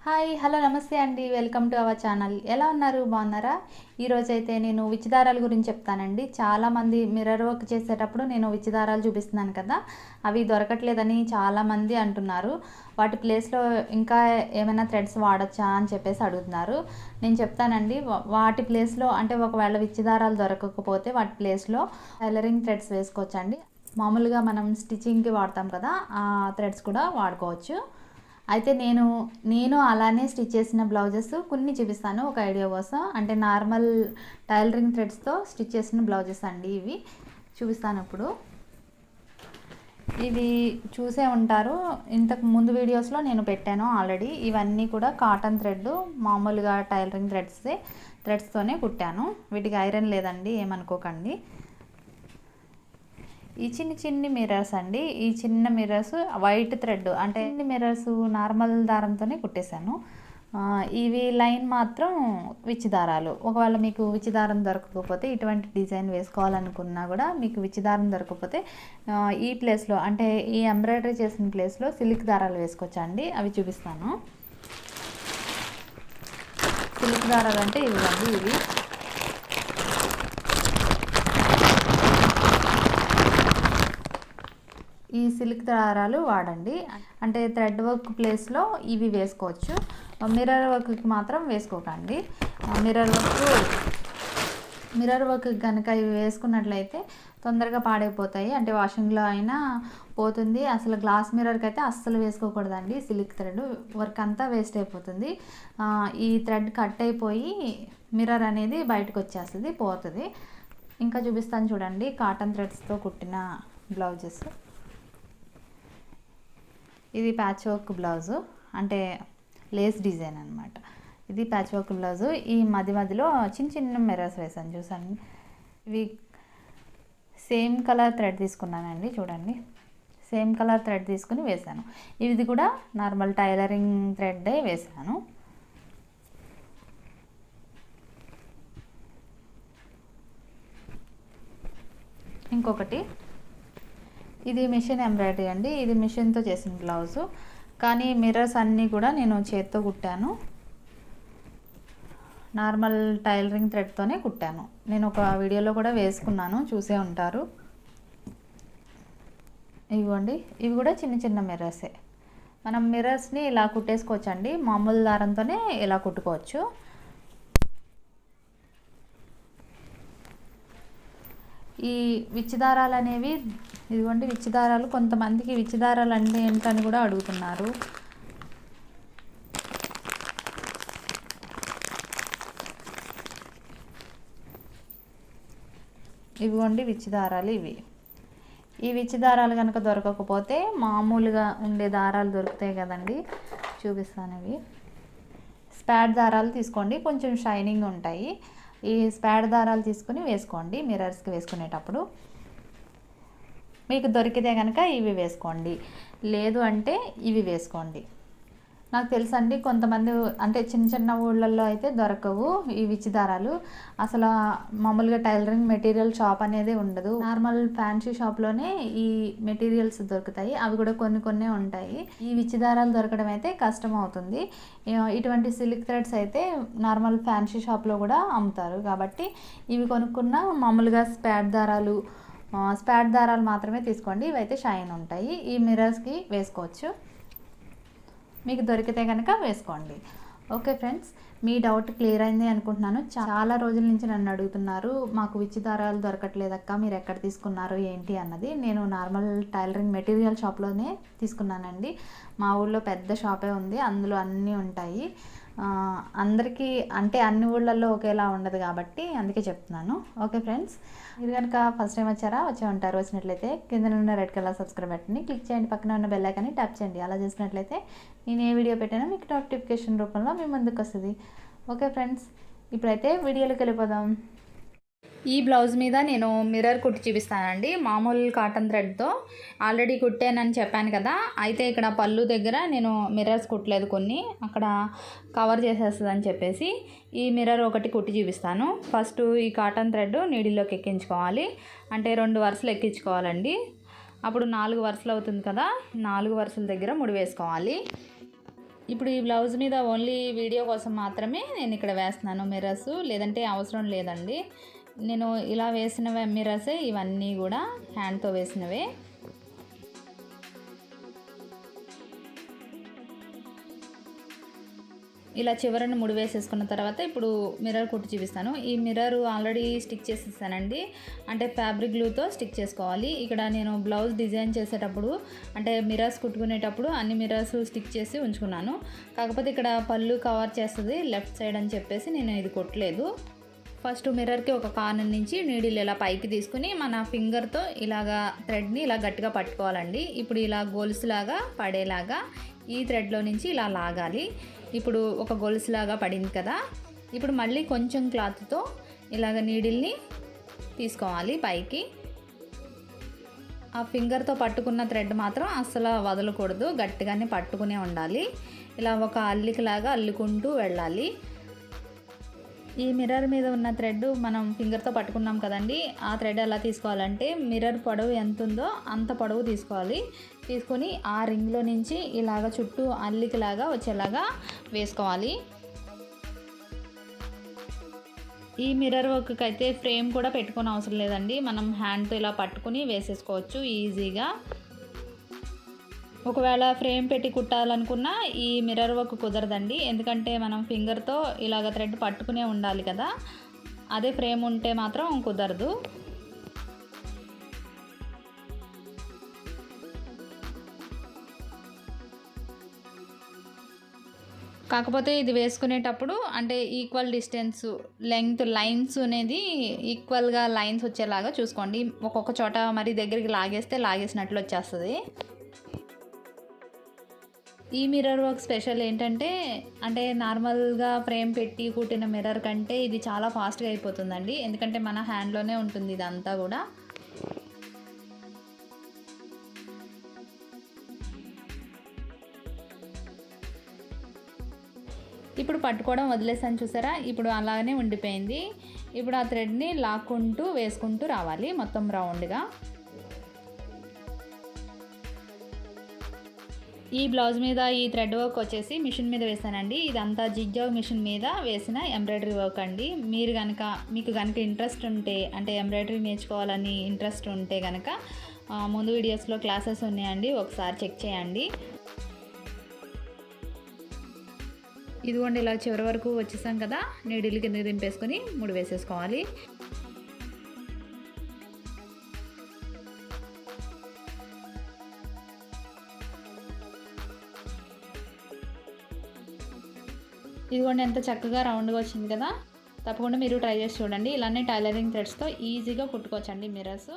Hi hello నమస్తే అండి, welcome to our channel. ఎలా ఉన్నారు, బాగున్నారా? ఈరోజైతే నేను విచ్చి దారాల గురించి చెప్తానండి. చాలామంది మిర్రర్ వర్క్ చేసేటప్పుడు నేను విచ్చి దారాలు చూపిస్తున్నాను కదా, అవి దొరకట్లేదని చాలామంది అంటున్నారు. వాటి ప్లేస్లో ఇంకా ఏమైనా థ్రెడ్స్ వాడచ్చా అని చెప్పేసి అడుగుతున్నారు. నేను చెప్తానండి. వాటి ప్లేస్లో అంటే ఒకవేళ విచ్చి దారాలు దొరకకపోతే వాటి ప్లేస్లో టైలరింగ్ థ్రెడ్స్ వేసుకోవచ్చండి. మామూలుగా మనం స్టిచ్చింగ్కి వాడతాం కదా, ఆ థ్రెడ్స్ కూడా వాడుకోవచ్చు. అయితే నేను అలానే స్టిచ్ చేసిన బ్లౌజెస్ కొన్ని చూపిస్తాను ఒక ఐడియా కోసం. అంటే నార్మల్ టైలరింగ్ థ్రెడ్స్తో స్టిచ్ చేసిన బ్లౌజెస్ అండి ఇవి చూపిస్తాను. ఇప్పుడు ఇవి చూసే ఉంటారు, ఇంతకు ముందు వీడియోస్లో నేను పెట్టాను ఆల్రెడీ. ఇవన్నీ కూడా కాటన్ థ్రెడ్, మామూలుగా టైలరింగ్ థ్రెడ్స్తోనే కుట్టాను. వీటికి ఐరన్ లేదండి, ఏమనుకోకండి. ఈ చిన్ని మిర్రర్స్ అండి. ఈ చిన్న మిర్రర్స్ వైట్ థ్రెడ్, అంటే మిర్రర్స్ నార్మల్ దారంతోనే కుట్టేశాను. ఇవి లైన్ మాత్రం విచ్చి దారాలు. ఒకవేళ మీకు విచ్చి దారం దొరకకపోతే, ఇటువంటి డిజైన్ వేసుకోవాలనుకున్నా కూడా మీకు విచ్చి దారం దొరకకపోతే ఈ ప్లేస్లో అంటే ఈ ఎంబ్రాయిడరీ చేసిన ప్లేస్లో సిల్క్ దారాలు వేసుకోవచ్చండి. అవి చూపిస్తాను. సిల్క్ దారాలు అంటే ఇవ్వండి, ఇవి ఈ సిల్క్ దారాలు వాడండి. అంటే థ్రెడ్ వర్క్ ప్లేస్లో ఇవి వేసుకోవచ్చు, మిర్రర్ వర్క్కి మాత్రం వేసుకోకండి. మిర్రర్ వర్క్ కనుక ఇవి వేసుకున్నట్లయితే తొందరగా పాడైపోతాయి. అంటే వాషింగ్లో అయినా పోతుంది. అసలు గ్లాస్ మిర్రర్కి అయితే అస్సలు వేసుకోకూడదండి. సిల్క్ థ్రెడ్ వర్క్ అంతా వేస్ట్ అయిపోతుంది. ఈ థ్రెడ్ కట్ అయిపోయి మిర్రర్ అనేది బయటకు వచ్చేస్తుంది, పోతుంది. ఇంకా చూపిస్తాను చూడండి, కాటన్ థ్రెడ్స్తో కుట్టిన బ్లౌజెస్. ఇది ప్యాచ్ వర్క్ బ్లౌజు, అంటే లేస్ డిజైన్ అనమాట. ఇది ప్యాచ్ వర్క్ బ్లౌజు. ఈ మధ్యలో చిన్న మిర్రర్స్ వేసాను, చూసాను. ఇవి సేమ్ కలర్ థ్రెడ్ తీసుకున్నానండి, చూడండి. సేమ్ కలర్ థ్రెడ్ తీసుకుని వేసాను. ఇది కూడా నార్మల్ టైలరింగ్ థ్రెడ్డే వేసాను. ఇంకొకటి, ఇది మిషన్ ఎంబ్రాయిడరీ అండి. ఇది మిషన్తో చేసిన బ్లౌజు, కానీ మిర్రర్స్ అన్నీ కూడా నేను చేత్తో కుట్టాను. Normal tailoring థ్రెడ్తోనే కుట్టాను. నేను ఒక వీడియోలో కూడా వేసుకున్నాను, చూసే ఉంటారు. ఇవ్వండి, ఇవి కూడా చిన్న మిర్రర్సే. మనం మిర్రర్స్ని ఇలా కుట్టేసుకోవచ్చండి, మామూలు దారంతోనే ఇలా కుట్టుకోవచ్చు. ఈ విచ్చి దారాలు అనేవి ఇదిగోండి, విచ్చి దారాలు. కొంతమందికి విచ్చి దారాలు అంటే ఏంటని కూడా అడుగుతున్నారు. ఇవిగోండి విచ్చి దారాలు. ఈ విచ్చి దారాలు కనుక దొరకకపోతే మామూలుగా ఉండే దారాలు దొరుకుతాయి కదండి, చూపిస్తాను. ఇవి స్పాడ్ దారాలు తీసుకోండి, కొంచెం షైనింగ్ ఉంటాయి. ఈ స్పాడ్ దారాలు తీసుకుని వేసుకోండి మిర్రర్స్కి వేసుకునేటప్పుడు. మీకు దొరికితే కనుక ఇవి వేసుకోండి, లేదు అంటే ఇవి వేసుకోండి. నాకు తెలుసండి, కొంతమంది అంటే చిన్న ఊళ్ళల్లో అయితే దొరకవు ఈ విచ్చి దారాలు. అసలు మామూలుగా టైలరింగ్ మెటీరియల్ షాప్ అనేది ఉండదు. నార్మల్ ఫ్యాన్సీ షాప్లోనే ఈ మెటీరియల్స్ దొరుకుతాయి, అవి కూడా కొన్ని ఉంటాయి. ఈ విచ్చి దారాలు దొరకడం అయితే కష్టం అవుతుంది. ఇటువంటి సిల్క్ థ్రెడ్స్ అయితే నార్మల్ ఫ్యాన్సీ షాప్లో కూడా అమ్ముతారు. కాబట్టి ఇవి కొనుక్కున్న మామూలుగా స్పాడ్ దారాలు మాత్రమే తీసుకోండి. ఇవైతే షైన్ ఉంటాయి. ఈ మిర్రర్స్కి వేసుకోవచ్చు, మీకు దొరికితే కనుక వేసుకోండి. ఓకే ఫ్రెండ్స్, మీ డౌట్ క్లియర్ అయింది అనుకుంటున్నాను. చాలా రోజుల నుంచి నన్ను అడుగుతున్నారు, మాకు విచ్చి దారాలు దొరకట్లేదక్క, మీరు ఎక్కడ తీసుకున్నారు ఏంటి అన్నది. నేను నార్మల్ టైలరింగ్ మెటీరియల్ షాప్లోనే తీసుకున్నానండి. మా ఊళ్ళో పెద్ద షాపే ఉంది, అందులో అన్నీ ఉంటాయి. అందరికీ అంటే అన్ని ఊళ్ళల్లో ఒకేలా ఉండదు కాబట్టి అందుకే చెప్తున్నాను. ఓకే ఫ్రెండ్స్, మీరు కనుక ఫస్ట్ టైం వచ్చే ఉంటారు. వచ్చినట్లయితే కింద ఉన్న రెడ్ కలర్ సబ్స్క్రైబ్ బటన్ని క్లిక్ చేయండి, పక్కన ఉన్న బెల్ ఐకాన్ని ట్యాప్ చేయండి. అలా చేసినట్లయితే నేను ఏ వీడియో పెట్టినా మీకు నోటిఫికేషన్ రూపంలో మీ ముందుకు వస్తుంది. ఓకే ఫ్రెండ్స్, ఇప్పుడైతే వీడియోలోకి వెళ్ళిపోదాం. ఈ బ్లౌజ్ మీద నేను మిర్రర్ కుట్టి చూపిస్తానండి, మామూలు కాటన్ థ్రెడ్తో. ఆల్రెడీ కుట్టానని చెప్పాను కదా, అయితే ఇక్కడ పళ్ళు దగ్గర నేను మిర్రర్స్ కుట్టలేదు, కొన్ని అక్కడ కవర్ చేసేస్తుందని చెప్పేసి ఈ మిర్రర్ ఒకటి కుట్టి చూపిస్తాను. ఫస్ట్ ఈ కాటన్ థ్రెడ్ నీడిల్లోకి ఎక్కించుకోవాలి, అంటే 2 వరుసలు ఎక్కించుకోవాలండి. అప్పుడు 4 వరుసలు అవుతుంది కదా, 4 వరుసల దగ్గర ముడి వేసుకోవాలి. ఇప్పుడు ఈ బ్లౌజ్ మీద ఓన్లీ వీడియో కోసం మాత్రమే నేను ఇక్కడ వేస్తున్నాను మిర్రర్స్, లేదంటే అవసరం లేదండి. నేను ఇలా వేసిన మిర్రర్సే ఇవన్నీ కూడా హ్యాండ్తో వేసినవే. ఇలా చివరన ముడి వేసేసుకున్న తర్వాత ఇప్పుడు మిర్రర్ కుట్టి చూపిస్తాను. ఈ మిర్రర్ ఆల్రెడీ స్టిక్ చేసేసానండి, అంటే ఫ్యాబ్రిక్ గ్లూతో స్టిక్ చేసుకోవాలి. ఇక్కడ నేను బ్లౌజ్ డిజైన్ చేసేటప్పుడు అంటే మిర్రర్స్ కుట్టుకునేటప్పుడు అన్ని మిర్రర్స్ స్టిక్ చేసి ఉంచుకున్నాను. కాకపోతే ఇక్కడ పళ్ళు కవర్ చేస్తుంది లెఫ్ట్ సైడ్ అని చెప్పేసి నేను ఇది కొట్టలేదు. ఫస్ట్ మిర్రర్కి ఒక కార్నర్ నుంచి నీడిల్ ఇలా పైకి తీసుకుని మన ఫింగర్తో ఇలాగా థ్రెడ్ని ఇలా గట్టిగా పట్టుకోవాలండి. ఇప్పుడు ఇలా గొలుసులాగా పడేలాగా ఈ థ్రెడ్లో నుంచి ఇలా లాగాలి. ఇప్పుడు ఒక గొలుసులాగా పడింది కదా, ఇప్పుడు మళ్ళీ కొంచెం క్లాత్తో ఇలాగ నీడిల్ని తీసుకోవాలి పైకి. ఆ ఫింగర్తో పట్టుకున్న థ్రెడ్ మాత్రం అస్సలు వదలకూడదు, గట్టిగానే పట్టుకునే ఉండాలి. ఇలా ఒక అల్లికలాగా అల్లుకుంటూ వెళ్ళాలి. ఈ మిర్రర్ మీద ఉన్న థ్రెడ్ మనం ఫింగర్తో పట్టుకున్నాం కదండి, ఆ థ్రెడ్ ఎలా తీసుకోవాలంటే మిర్రర్ పొడవు ఎంత ఉందో అంత పొడవు తీసుకోవాలి. తీసుకొని ఆ రింగ్లో నుంచి ఇలాగ చుట్టూ అల్లికలాగా వచ్చేలాగా వేసుకోవాలి. ఈ మిర్రర్ వర్క్కి అయితే ఫ్రేమ్ కూడా పెట్టుకోని అవసరం లేదండి, మనం హ్యాండ్తో ఇలా పట్టుకుని వేసేసుకోవచ్చు ఈజీగా. ఒకవేళ ఫ్రేమ్ పెట్టి కుట్టాలనుకున్నా ఈ మిర్రర్ వర్క్ కుదరదండి, ఎందుకంటే మనం ఫింగర్తో ఇలాగ థ్రెడ్ పట్టుకునే ఉండాలి కదా, అదే ఫ్రేమ్ ఉంటే మాత్రం కుదరదు. కాకపోతే ఇది వేసుకునేటప్పుడు అంటే ఈక్వల్ డిస్టెన్స్ లెంగ్త్ లైన్స్ అనేది ఈక్వల్గా లైన్స్ వచ్చేలాగా చూసుకోండి. ఒక్కొక్క చోట మరి దగ్గరికి లాగేసినట్లు వచ్చేస్తుంది. ఈ మిర్రర్ వర్క్ స్పెషల్ ఏంటంటే అంటే నార్మల్గా ఫ్రేమ్ పెట్టి కుట్టిన మిర్రర్ కంటే ఇది చాలా ఫాస్ట్గా అయిపోతుందండి, ఎందుకంటే మన హ్యాండ్లోనే ఉంటుంది ఇదంతా కూడా. ఇప్పుడు పట్టుకోవడం వదిలేసాను చూసారా, ఇప్పుడు అలానే ఉండిపోయింది. ఇప్పుడు ఆ థ్రెడ్ని లాక్కుంటూ వేసుకుంటూ రావాలి మొత్తం రౌండ్గా. ఈ బ్లౌజ్ మీద ఈ థ్రెడ్ వర్క్ వచ్చేసి మిషన్ మీద వేసానండి. ఇదంతా జిగ్జాగ్ మిషన్ మీద వేసిన ఎంబ్రాయిడరీ వర్క్ అండి. మీకు కనుక ఇంట్రెస్ట్ ఉంటే అంటే ఎంబ్రాయిడరీ నేర్చుకోవాలని ఇంట్రెస్ట్ ఉంటే కనుక ముందు వీడియోస్లో క్లాసెస్ ఉన్నాయండి, ఒకసారి చెక్ చేయండి. ఇదిగోండి ఇలా చివరి వరకు వచ్చేసాం కదా, నీడిల్ కింద దింపేసుకొని ముడి వేసేసుకోవాలి. ఇదిగోండి ఎంత చక్కగా రౌండ్గా వచ్చింది కదా, తప్పకుండా మీరు ట్రై చేసి చూడండి. ఇలానే టైలరింగ్ థ్రెడ్స్తో ఈజీగా కుట్టుకోవచ్చండి మిర్రర్స్.